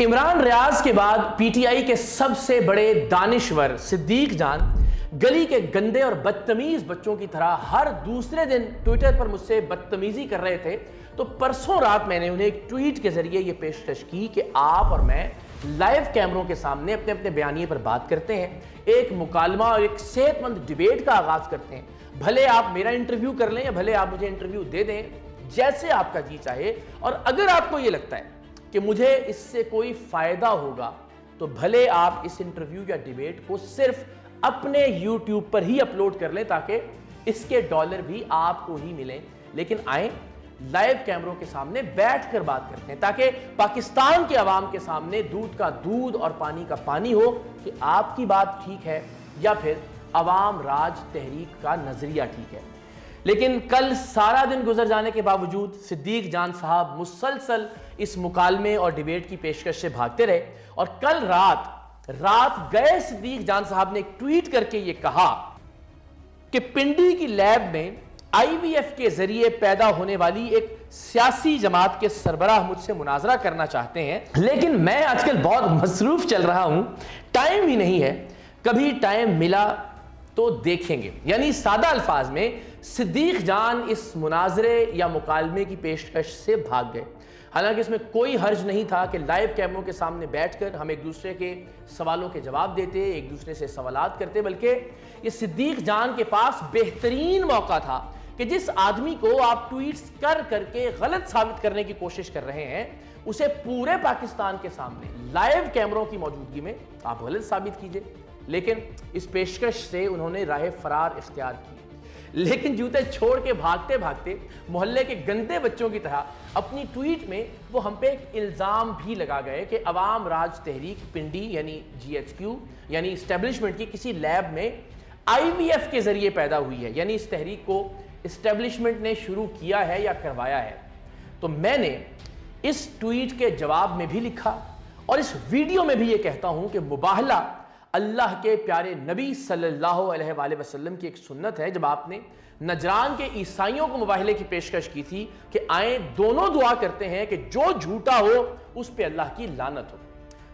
इमरान रियाज के बाद पीटीआई के सबसे बड़े दानिश्वर सिद्दीक जान गली के गंदे और बदतमीज बच्चों की तरह हर दूसरे दिन ट्विटर पर मुझसे बदतमीजी कर रहे थे। तो परसों रात मैंने उन्हें एक ट्वीट के जरिए यह पेशकश की कि आप और मैं लाइव कैमरों के सामने अपने अपने बयानिए पर बात करते हैं, एक मुकालमा और एक सेहतमंद डिबेट का आगाज करते हैं। भले आप मेरा इंटरव्यू कर लें या भले आप मुझे इंटरव्यू दे दें, जैसे आपका जी चाहे। और अगर आपको यह लगता है कि मुझे इससे कोई फायदा होगा तो भले आप इस इंटरव्यू या डिबेट को सिर्फ अपने YouTube पर ही अपलोड कर लें ताकि इसके डॉलर भी आपको ही मिलें। लेकिन आए लाइव कैमरों के सामने बैठकर बात करते हैं ताकि पाकिस्तान के अवाम के सामने दूध का दूध और पानी का पानी हो कि आपकी बात ठीक है या फिर अवाम राज तहरीक का नजरिया ठीक है। लेकिन कल सारा दिन गुजर जाने के बावजूद सिद्दीक जान साहब मुसलसल इस मुकालमे और डिबेट की पेशकश से भागते रहे। और कल रात गए सिद्दीक जान साहब ने एक ट्वीट करके यह कहा कि पिंडी की लैब में IVF के जरिए पैदा होने वाली एक सियासी जमात के सरबराह मुझसे मुनाजरा करना चाहते हैं, लेकिन मैं आजकल बहुत मसरूफ चल रहा हूं, टाइम ही नहीं है। कभी टाइम मिला तो देखेंगे। यानी सादा अल्फाज में सिद्दीक जान इस मुनाजरे या मुकालमे की पेशकश से भाग गए। हालांकि इसमें कोई हर्ज नहीं था कि लाइव कैमरों के सामने बैठकर हम एक दूसरे के सवालों के जवाब देते, एक दूसरे से सवालात करते, बल्कि ये सिद्दीक जान के पास बेहतरीन मौका था कि जिस आदमी को आप ट्वीट्स कर करके गलत साबित करने की कोशिश कर रहे हैं उसे पूरे पाकिस्तान के सामने लाइव कैमरों की मौजूदगी में आप गलत साबित कीजिए। लेकिन इस पेशकश से उन्होंने राह फरार इख्तियार की। लेकिन जूते छोड़ के भागते भागते मोहल्ले के गंदे बच्चों की तरह अपनी ट्वीट में वो हम पे एक इल्जाम भी लगा गए कि अवाम राज तहरीक पिंडी यानी GHQ यानी इस्टेब्लिशमेंट की किसी लैब में IVF के जरिए पैदा हुई है, यानी इस तहरीक को इस्टेब्लिशमेंट ने शुरू किया है या करवाया है। तो मैंने इस ट्वीट के जवाब में भी लिखा और इस वीडियो में भी यह कहता हूं कि मुबाहला अल्लाह के प्यारे नबी सल्लल्लाहु अलैहि वसल्लम की एक सुन्नत है। जब आपने नजरान के ईसाइयों को मुबाहले की पेशकश की थी कि आए दोनों दुआ करते हैं कि जो झूठा हो उस पे अल्लाह की लानत हो,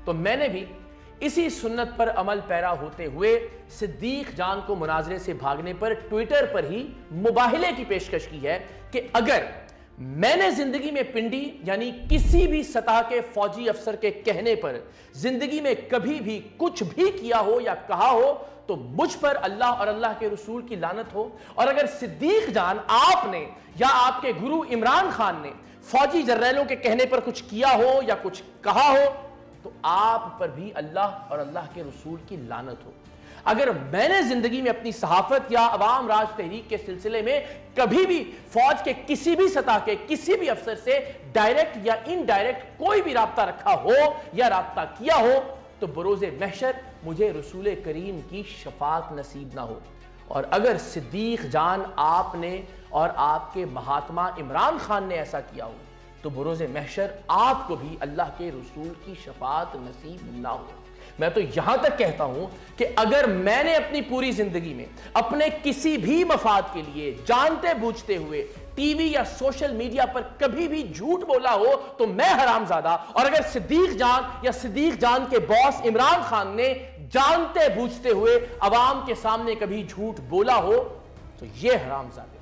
तो मैंने भी इसी सुन्नत पर अमल पैरा होते हुए सिद्दीक जान को मुनाजरे से भागने पर ट्विटर पर ही मुबाहले की पेशकश की है कि अगर मैंने जिंदगी में पिंडी यानी किसी भी सतह के फौजी अफसर के कहने पर जिंदगी में कभी भी कुछ भी किया हो या कहा हो तो मुझ पर अल्लाह और अल्लाह के रसूल की लानत हो। और अगर सिद्दीक जान आपने या आपके गुरु इमरान खान ने फौजी जर्नैलों के कहने पर कुछ किया हो या कुछ कहा हो तो आप पर भी अल्लाह और अल्लाह के रसूल की लानत हो। अगर मैंने जिंदगी में अपनी सहाफत या अवाम राज तहरीक के सिलसिले में कभी भी फौज के किसी भी सतह के किसी भी अफसर से डायरेक्ट या इनडायरेक्ट कोई भी राब्ता रखा हो या राब्ता किया हो तो बरोज़े महशर मुझे रसूल करीम की शफात नसीब ना हो। और अगर सिद्दीक जान आपने और आपके महात्मा इमरान खान ने ऐसा किया हो तो बरोज़े महशर आपको भी अल्लाह के रसूल की शफात नसीब ना हो। मैं तो यहां तक कहता हूं कि अगर मैंने अपनी पूरी जिंदगी में अपने किसी भी मफाद के लिए जानते बूझते हुए टीवी या सोशल मीडिया पर कभी भी झूठ बोला हो तो मैं हरामजादा, और अगर सिद्दीक जान या सिद्दीक जान के बॉस इमरान खान ने जानते बूझते हुए अवाम के सामने कभी झूठ बोला हो तो ये हरामजादे।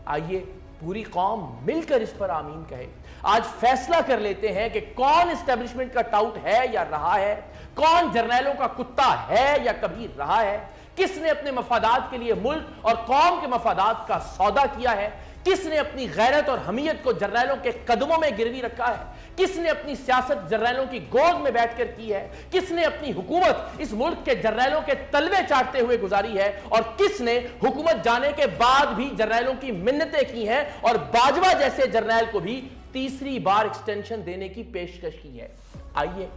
आइए पूरी कौम मिलकर इस पर आमीन कहे। आज फैसला कर लेते हैं कि कौन एस्टेब्लिशमेंट का टाउट है या रहा है, कौन जर्नैलों का कुत्ता है या कभी रहा है, किसने अपने मफादात के लिए मुल्क और कौम के मफादात का सौदा किया है, किसने अपनी गैरत और हमीयत को जर्नैलों के कदमों में गिरवी रखा है, किसने अपनी सियासत जर्नैलों की गोद में बैठकर की है, किसने अपनी हुकूमत इस मुल्क के जर्नैलों के तलवे चाटते हुए गुजारी है, और किसने हुकूमत जाने के बाद भी जर्नैलों की मिन्नतें की हैं और बाजवा जैसे जर्नैल को भी तीसरी बार एक्सटेंशन देने की पेशकश की है। आइए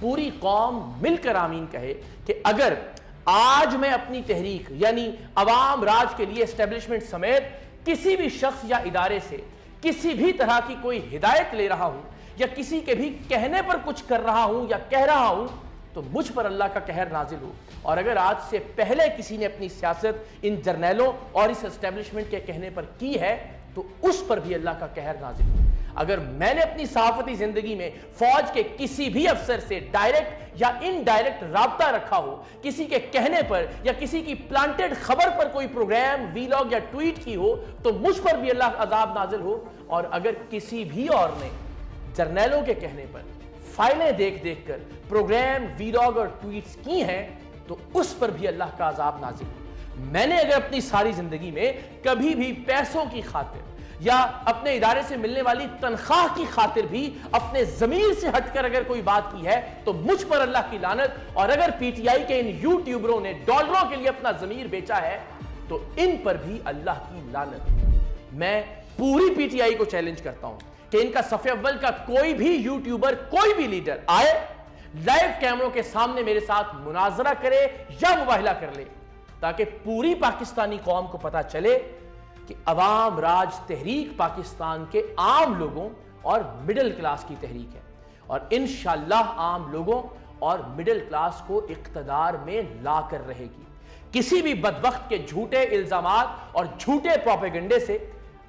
पूरी कौम मिलकर आमीन कहे कि अगर आज मैं अपनी तहरीक यानी अवाम राज के लिए एस्टेब्लिशमेंट समेत किसी भी शख्स या इदारे से किसी भी तरह की कोई हिदायत ले रहा हूं या किसी के भी कहने पर कुछ कर रहा हूं या कह रहा हूं तो मुझ पर अल्लाह का कहर नाजिल हो। और अगर आज से पहले किसी ने अपनी सियासत इन जर्नैलों और इस एस्टेब्लिशमेंट के कहने पर की है तो उस पर भी अल्लाह का कहर नाजिल हो। अगर मैंने अपनी सहाफती जिंदगी में फौज के किसी भी अफसर से डायरेक्ट या इनडायरेक्ट राब्ता रखा हो, किसी के कहने पर या किसी की प्लांटेड खबर पर कोई प्रोग्राम, वीलॉग या ट्वीट की हो, तो मुझ पर भी अल्लाह का अजाब नाजिल हो। और अगर किसी भी और ने जर्नैलों के कहने पर फाइलें देख देख कर प्रोग्राम, वीलॉग और ट्वीट्स की हैं, तो उस पर भी अल्लाह का अजाब नाजिल हो। मैंने अगर अपनी सारी जिंदगी में कभी भी पैसों की खातिर या अपने इदारे से मिलने वाली तनख्वाह की खातिर भी अपने जमीर से हटकर अगर कोई बात की है, तो मुझ पर अल्लाह की लानत। और अगर पीटीआई के इन यूट्यूबरों ने डॉलरों के लिए अपना जमीर बेचा है, तो इन पर भी अल्लाह की लानत। मैं पूरी पीटीआई को चैलेंज करता हूं कि इनका सफ़े अव्वल का कोई भी यूट्यूबर, कोई भी लीडर आए, लाइव कैमरों के सामने मेरे साथ मुनाजरा करे या मुबाहिला कर ले, ताकि पूरी पाकिस्तानी कौम को पता चले कि अवाम राज तहरीक पाकिस्तान के आम लोगों और मिडिल क्लास की तहरीक है। और इंशाअल्लाह आम लोगों और मिडिल क्लास को इख्तदार में ला कर रहेगी। किसी भी बदबख्त के झूठे इल्जामात और झूठे प्रोपेगेंडे से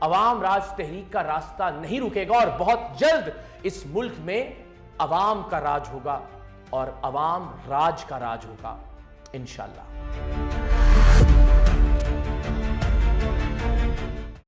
अवाम राज तहरीक का रास्ता नहीं रुकेगा और बहुत जल्द इस मुल्क में अवाम का राज होगा और अवाम राज का राज होगा इंशाअल्लाह।